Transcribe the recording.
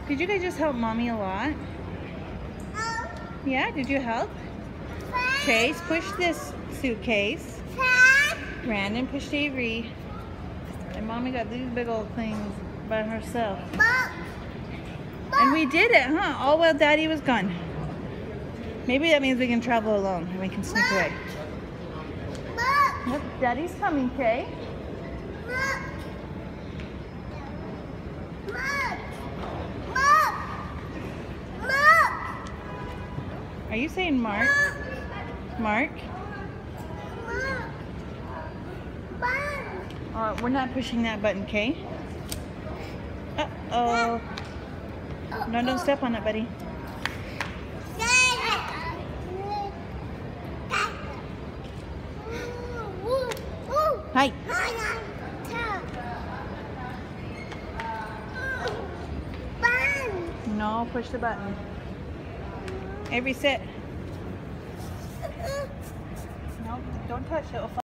Did you guys just help Mommy a lot? Yeah, did you help? Chase, push this suitcase. Brandon pushed Avery. And Mommy got these big old things by herself. And we did it, huh? All while Daddy was gone. Maybe that means we can travel alone and we can sneak away. Yep, Daddy's coming, Kay. Are you saying Mark? Mark? We're not pushing that button, Kay. Uh-oh. No, don't step on it, buddy. Hi. No, push the button. Avery, sit. No, don't touch it. It'll fall.